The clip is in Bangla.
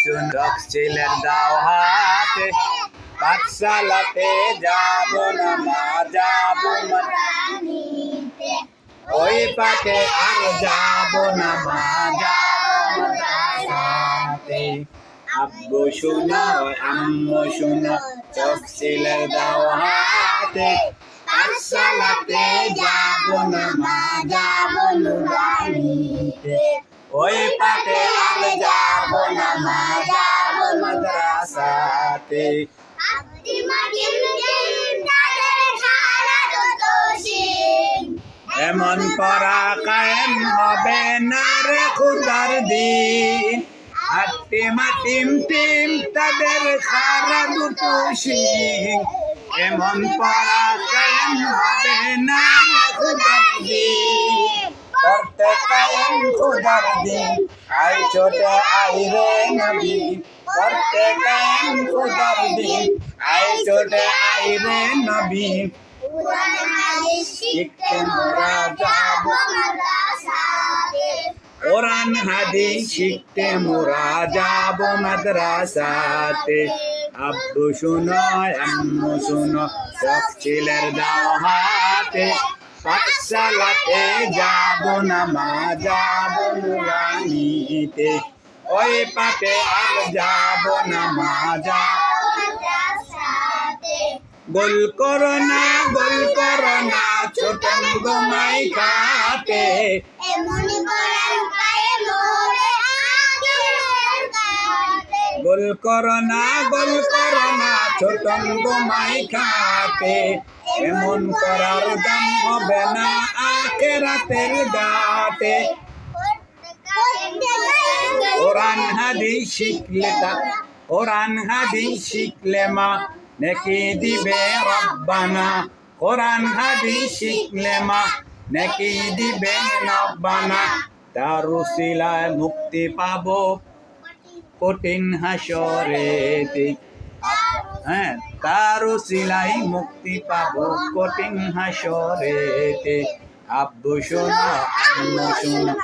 ছেলের দাও হাতে পাঠশালাতে যাব না মা যাব না ওই পাতে আর যাব না মা যাব না সাথে আব্বু শুনো আম্মু শুনো চোখ ছেলের দাও হাতে পাঠশালাতে যাব না মা যাব নুরানিতে ওই পাতে আর যাব না মা যাব মাদ্রাসাতে এমন পড়া কায়েম হবে না রে খুদার দিন হাট্টি মাটিম টিম তাদের খারা দুটো শিং এমন পড়া কায়েম হবে না রে খুদার দিন করতে কায়েম খুদার দিন আই ছোটে আই রে নবী করতে কায়েম খুদার দিন আই ছোটে আই রে নবী শিখতে মোরা যাব কোরআন হাদিস শিখতে মোরা যাব মাদ্রাসাতে আব্বু শুনো আম্মু শুনো চোখ ছেলের দাও হাতে পাঠশালাতে যাব না মা যাব নুরানিতে ওই পাতে আর যাব না মা যাব গোল করো না ছোট গোমাই খাতে গোল করো না ছোট গোমাই খাতে এমন করার দাম হবে না আখিরাতের দাতে কোরআন হাদিস শিখলে মা নেকি দিবে রব্বানা কোরআন হাদিস শিখলে মা নেকি দিবে রব্বানা তার উসিলায় মুক্তি পাবো কঠিন হাসরেতে তার উসিলায় মুক্তি পাবো কঠিন হাসরেতে আব্বু শোনো আম্মু শোনো